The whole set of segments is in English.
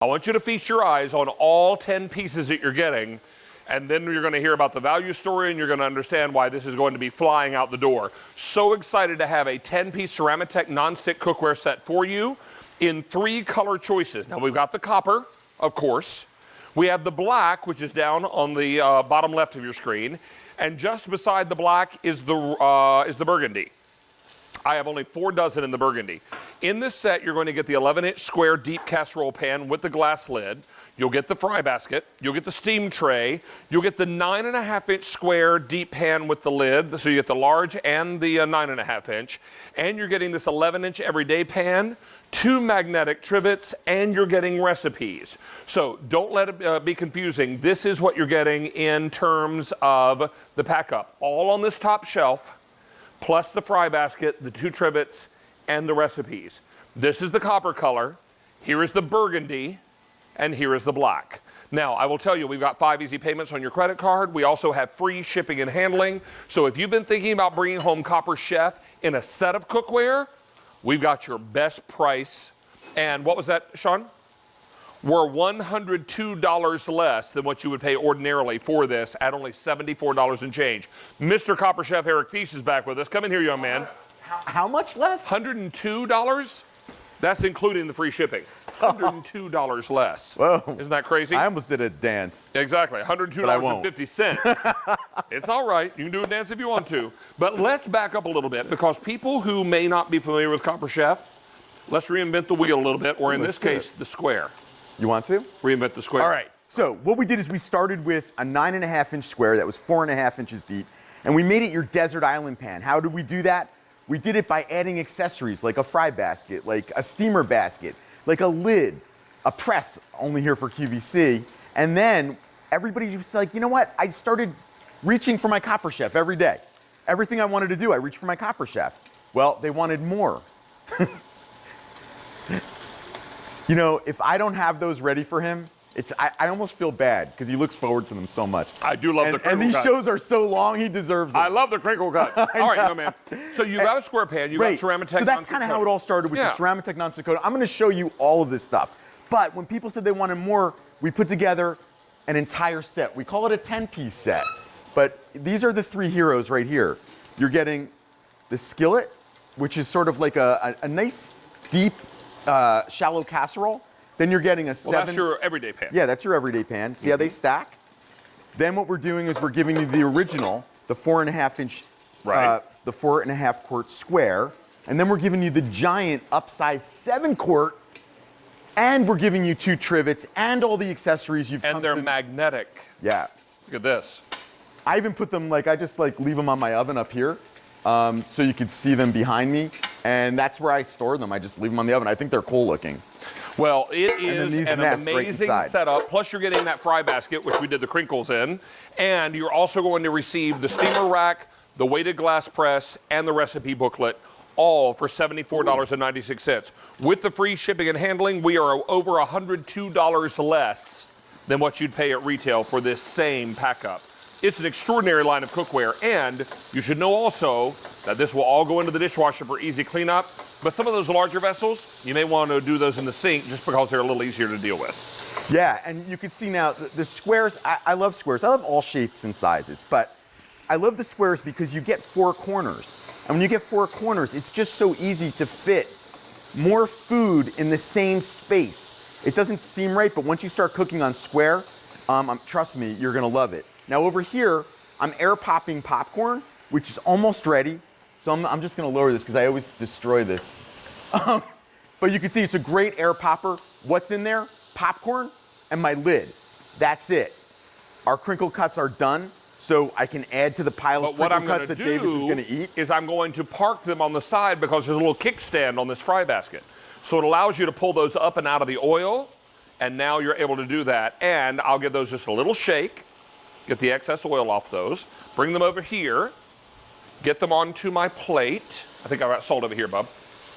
I want you to feast your eyes on all 10 pieces that you're getting, and then you're going to hear about the value story, and you're going to understand why this is going to be flying out the door. So excited to have a 10-piece Cerami-Tech nonstick cookware set for you in 3 color choices. Now, we've got the copper, of course. We have the black, which is down on the bottom left of your screen, and just beside the black is the burgundy. I have only 4 dozen in the burgundy. In this set, you're going to get the 11-inch square deep casserole pan with the glass lid. You'll get the fry basket. You'll get the steam tray. You'll get the 9.5-inch square deep pan with the lid. So you get the large and the 9.5-inch. And you're getting this 11-inch everyday pan, 2 magnetic trivets, and you're getting recipes. So don't let it be confusing. This is what you're getting in terms of the pack up. All on this top shelf, plus the fry basket, the 2 trivets, and the recipes. This is the copper color, here is the burgundy, and here is the black. Now, I will tell you, we've got 5 easy payments on your credit card. We also have free shipping and handling. So if you've been thinking about bringing home Copper Chef in a set of cookware, we've got your best price. And what was that, Sean? We're $102 less than what you would pay ordinarily for this at only $74 and change. Mr. Copper Chef Eric Thies is back with us. Come in here, young man. How much less? $102? That's including the free shipping. $102 less. Whoa. Isn't that crazy? I almost did a dance. Exactly, $102.50. It's all right, you can do a dance if you want to. But let's back up a little bit, because people who may not be familiar with Copper Chef, let's reinvent the wheel a little bit, or in this case, the square. You want to? Reinvent the square. All right. So what we did is we started with a 9.5-inch square that was 4.5 inches deep, and we made it your desert island pan. How did we do that? We did it by adding accessories like a fry basket, like a steamer basket, like a lid, a press, only here for QVC. And then everybody was like, you know what? I started reaching for my Copper Chef every day. Everything I wanted to do, I reached for my Copper Chef. Well, they wanted more. You know, if I don't have those ready for him, I almost feel bad, because he looks forward to them so much. I do love the crinkle cut. And these shows are so long, he deserves it. I love the crinkle cut. All right, young man. So you got a square pan, you got Cerami-Tech. So that's kind of how it all started with the Cerami-Tech nonstick coater. I'm going to show you all of this stuff. But when people said they wanted more, we put together an entire set. We call it a 10-piece set. But these are the 3 heroes right here. You're getting the skillet, which is sort of like a nice, deep, shallow casserole. Then you're getting a 7. Well, that's your everyday pan. Yeah, that's your everyday pan. See how they stack? Then what we're doing is we're giving you the original, the 4.5-inch, the 4.5-quart square. And then we're giving you the giant upsized 7-quart. And we're giving you 2 trivets and all the accessories you've come to. And they're magnetic. Yeah. Look at this. I even put them, I just leave them on my oven up here. So you could see them behind me. And that's where I store them. I just leave them on the oven. I think they're cool looking. Well, it is an amazing setup. Plus, you're getting that fry basket, which we did the crinkles in. And you're also going to receive the steamer rack, the weighted glass press, and the recipe booklet, all for $74.96. With the free shipping and handling, we are over $102 less than what you'd pay at retail for this same pack up. It's an extraordinary line of cookware, and you should know also that this will all go into the dishwasher for easy cleanup. But some of those larger vessels, you may want to do those in the sink just because they're a little easier to deal with. Yeah, and you can see now the squares. I love squares. I love all shapes and sizes, but I love the squares because you get 4 corners. And when you get 4 corners, it's just so easy to fit more food in the same space. It doesn't seem right, but once you start cooking on square, trust me, you're going to love it. Now over here, I'm air popping popcorn, which is almost ready. So I'm just going to lower this because I always destroy this. But you can see it's a great air popper. What's in there? Popcorn and my lid. That's it. Our crinkle cuts are done, so I can add to the pile of crinkle cuts that David is going to eat. Is I'm going to park them on the side because there's a little kickstand on this fry basket. So it allows you to pull those up and out of the oil, and now you're able to do that. And I'll give those just a little shake, get the excess oil off those, bring them over here, get them onto my plate. I think I've got salt over here, bub.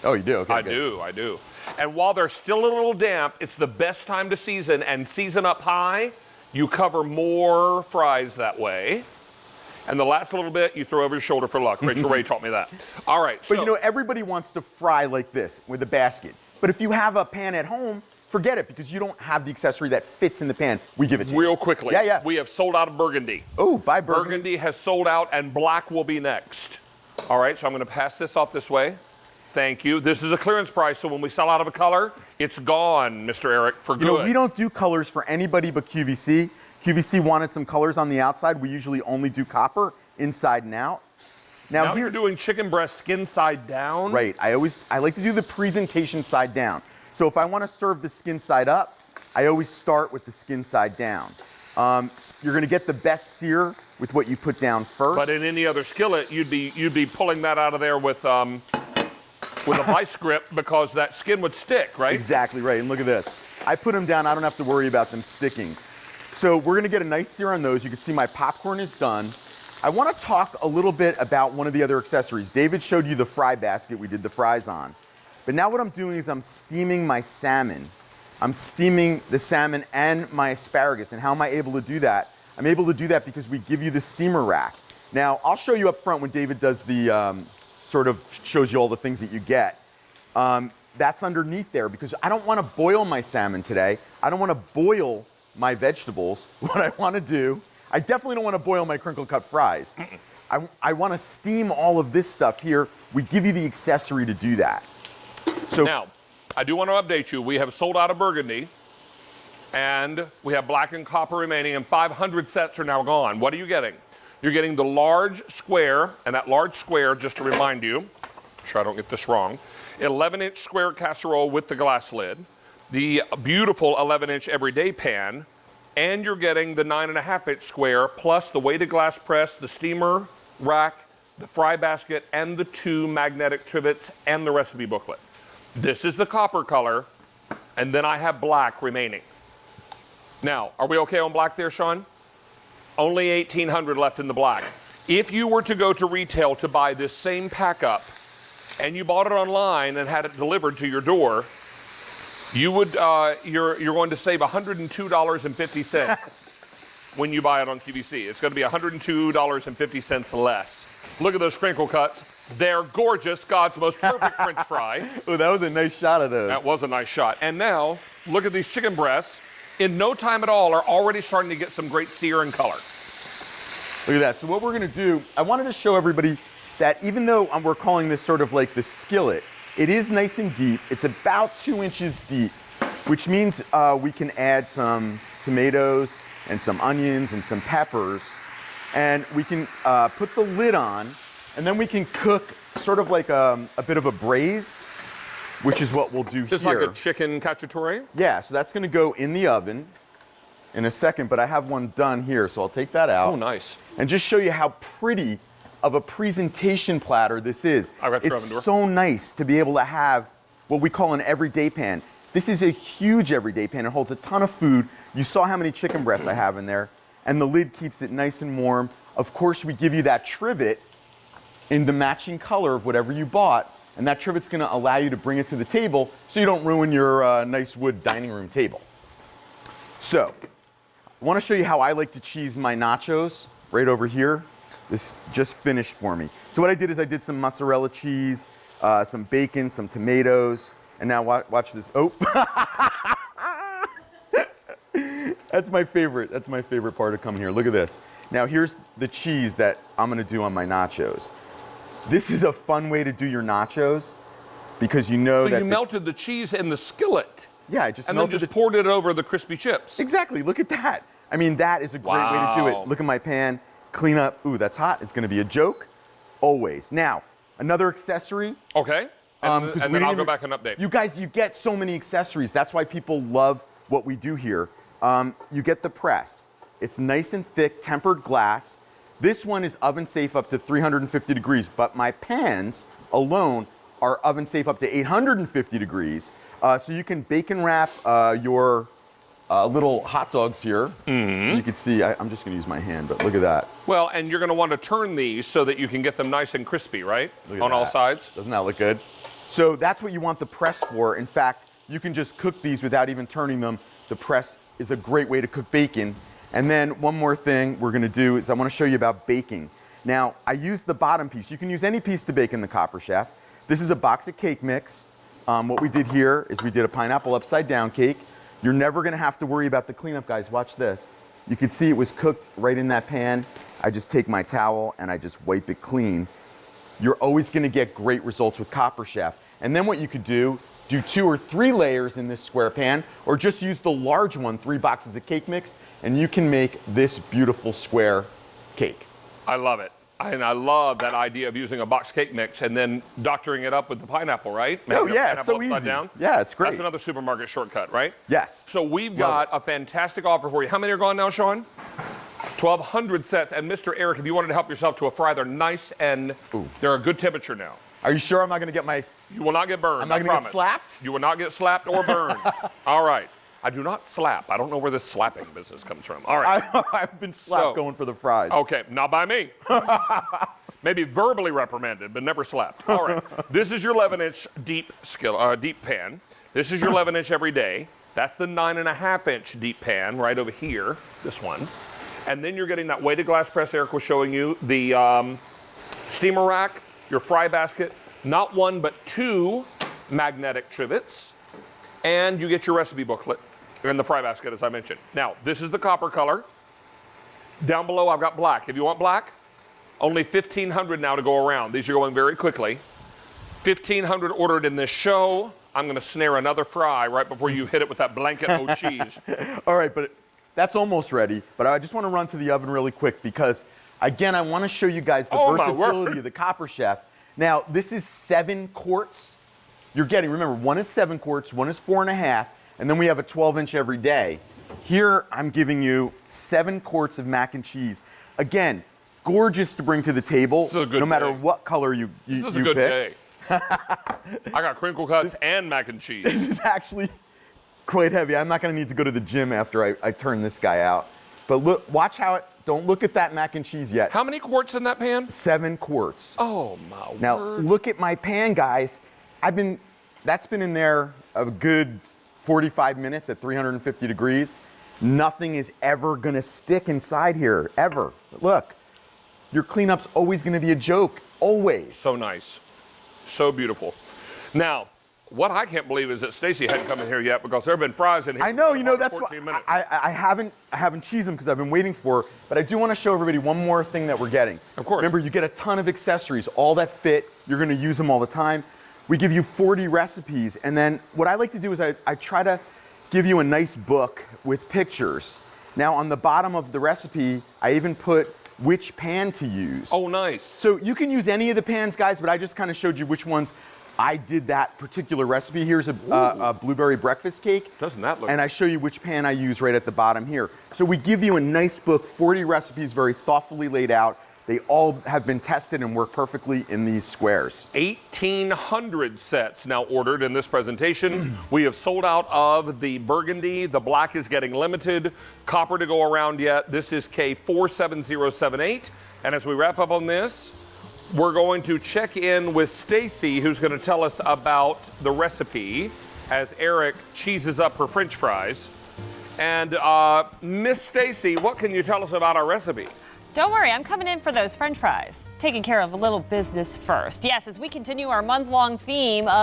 Oh, you do? Okay, I do. And while they're still a little damp, it's the best time to season, and season up high. You cover more fries that way. And the last little bit, you throw over your shoulder for luck. Rachel Ray taught me that. All right. But you know, everybody wants to fry like this with a basket. But if you have a pan at home, forget it because you don't have the accessory that fits in the pan. We give it to you. Real quickly. Yeah, yeah. We have sold out of Burgundy. Oh, buy Burgundy. Burgundy has sold out, and black will be next. All right, so I'm going to pass this off this way. Thank you. This is a clearance price, so when we sell out of a color, it's gone, Mr. Eric, for good. You know, we don't do colors for anybody but QVC. QVC wanted some colors on the outside. We usually only do copper inside and out. Now you're doing chicken breast skin side down. Right. I like to do the presentation side down. So if I want to serve the skin side up, I always start with the skin side down. You're going to get the best sear with what you put down first. But in any other skillet, you'd be pulling that out of there with a vice grip because that skin would stick, right? Exactly right. And look at this. I put them down. I don't have to worry about them sticking. So we're going to get a nice sear on those. You can see my popcorn is done. I want to talk a little bit about one of the other accessories. David showed you the fry basket we did the fries on. But now what I'm doing is I'm steaming my salmon. I'm steaming the salmon and my asparagus. And how am I able to do that? I'm able to do that because we give you the steamer rack. Now, I'll show you up front when David does the sort of shows you all the things that you get. That's underneath there because I don't want to boil my salmon today. I don't want to boil my vegetables. What I want to do, I definitely don't want to boil my crinkle cut fries. I want to steam all of this stuff here. We give you the accessory to do that. So now, I do want to update you. We have sold out of Burgundy, and we have black and copper remaining, and 500 sets are now gone. What are you getting? You're getting the large square, and that large square, just to remind you, make sure I don't get this wrong, 11-inch square casserole with the glass lid, the beautiful 11-inch everyday pan, and you're getting the 9.5-inch square, plus the weighted glass press, the steamer rack, the fry basket, and the 2 magnetic trivets, and the recipe booklet. This is the copper color, and then I have black remaining. Now, are we okay on black there, Sean? Only 1,800 left in the black. If you were to go to retail to buy this same pack up, and you bought it online and had it delivered to your door, you would you're going to save $102.50 when you buy it on QVC. It's going to be $102.50 less. Look at those crinkle cuts. They're gorgeous. God's most perfect French fry. Oh, that was a nice shot of those. That was a nice shot. And now, look at these chicken breasts. In no time at all, are already starting to get some great sear and color. Look at that. So what we're going to do, I wanted to show everybody that even though we're calling this sort of like the skillet, it is nice and deep. It's about 2 inches deep, which means we can add some tomatoes and some onions and some peppers. And we can put the lid on, and then we can cook sort of like a bit of a braise, which is what we'll do Just here. like a chicken cacciatore? Yeah, so that's going to go in the oven in a second, but I have one done here, so I'll take that out. Oh, nice. And just show you how pretty of a presentation platter this is. I got your it's oven door. so nice to be able to have what we call an everyday pan. This is a huge everyday pan. It holds a ton of food. You saw how many chicken breasts I have in there, and the lid keeps it nice and warm. Of course, we give you that trivet in the matching color of whatever you bought, and that trivet's going to allow you to bring it to the table so you don't ruin your nice wood dining room table. So, I want to show you how I like to cheese my nachos right over here. This just finished for me. So what I did is I did some mozzarella cheese, some bacon, some tomatoes, and now watch this. Oh, that's my favorite. That's my favorite part of coming here. Look at this. Now here's the cheese that I'm going to do on my nachos. This is a fun way to do your nachos because you know that you melted the cheese in the skillet. Yeah, I just and then melted just poured it over the crispy chips. Exactly. Look at that. I mean, that is a great way to do it. Look at my pan. Clean up. Ooh, that's hot. It's going to be a joke. Always. Now, another accessory. Okay. And then I'll go back and update. You guys, you get so many accessories. That's why people love what we do here. You get the press. It's nice and thick, tempered glass. This one is oven safe up to 350 degrees, but my pans alone are oven safe up to 850 degrees. So you can bacon wrap your little hot dogs here. Mm-hmm. You can see, I'm just going to use my hand, but look at that. Well, and you're going to want to turn these so that you can get them nice and crispy, right? On all sides. Doesn't that look good? So that's what you want the press for. In fact, you can just cook these without even turning them. The press is a great way to cook bacon. And then one more thing we're going to do is I want to show you about baking. Now, I use the bottom piece. You can use any piece to bake in the Copper Chef. This is a box of cake mix. what we did here is we did a pineapple upside down cake. You're never gonna have to worry about the cleanup, guys. Watch this. You can see it was cooked right in that pan. I just take my towel and I just wipe it clean. You're always gonna get great results with Copper Chef. And then what you could do 2 or 3 layers in this square pan, or just use the large one, 3 boxes of cake mix, and you can make this beautiful square cake. I love it. And I love that idea of using a box cake mix and then doctoring it up with the pineapple, right? Oh yeah, it's pineapple so upside easy. down. Yeah, it's great. That's another supermarket shortcut, right? Yes. So we've got a fantastic offer for you. How many are gone now, Sean? 1,200 sets. And Mr. Eric, if you wanted to help yourself to a fry, they're nice and they're a good temperature now. Are you sure I'm not gonna get my... You will not get burned, I'm not gonna get slapped? You will not get slapped or burned. All right. I do not slap. I don't know where this slapping business comes from. All right. I've been slapped going for the fries. Okay, not by me. Maybe verbally reprimanded, but never slapped. All right. This is your 11-inch deep pan. This is your 11-inch every day. That's the 9.5-inch deep pan right over here, this one. And then you're getting that weighted glass press Eric was showing you, the steamer rack, your fry basket, not 1 but 2 magnetic trivets, and you get your recipe booklet and the fry basket, as I mentioned. Now, this is the copper color. Down below, I've got black. If you want black, only 1,500 now to go around. These are going very quickly. 1,500 ordered in this show. I'm going to snare another fry right before you hit it with that blanket of cheese. All right, but that's almost ready. But I just want to run to the oven really quick because, again, I want to show you guys the versatility of the Copper Chef. Now, this is 7 quarts. You're getting, remember, 1 is 7 quarts, 1 is 4.5, and then we have a 12-inch every day. Here, I'm giving you 7 quarts of mac and cheese. Again, gorgeous to bring to the table, no matter what color you pick. This is a good day. I got crinkle cuts and mac and cheese. This is actually quite heavy. I'm not going to need to go to the gym after I turn this guy out. But look, watch how it, don't look at that mac and cheese yet. How many quarts in that pan? 7 quarts. Oh, my word. Now, look at my pan, guys. That's been in there a good 45 minutes at 350 degrees. Nothing is ever going to stick inside here, ever. Look, your cleanup's always going to be a joke, always. So nice. So beautiful. Now, what I can't believe is that Stacy hadn't come in here yet because there have been fries in here. I know, you know, that's 14 minutes. I haven't cheesed them because I've been waiting for, but I do want to show everybody one more thing that we're getting. Of course. Remember, you get a ton of accessories, all that fit. You're going to use them all the time. We give you 40 recipes, and then what I like to do is I try to give you a nice book with pictures. Now, on the bottom of the recipe, I even put which pan to use. Oh, nice. So you can use any of the pans, guys, but I just kind of showed you which ones I did that particular recipe. Here's a blueberry breakfast cake. Doesn't that look And I show you which pan I use right at the bottom here. So we give you a nice book, 40 recipes, very thoughtfully laid out. They all have been tested and work perfectly in these squares. 1,800 sets now ordered in this presentation. We have sold out of the Burgundy. The black is getting limited. Copper to go around yet. This is K47078. And as we wrap up on this, we're going to check in with Stacy, who's going to tell us about the recipe as Eric cheeses up her French fries. And Miss Stacy, what can you tell us about our recipe? Don't worry, I'm coming in for those French fries. Taking care of a little business first. Yes, as we continue our month-long theme of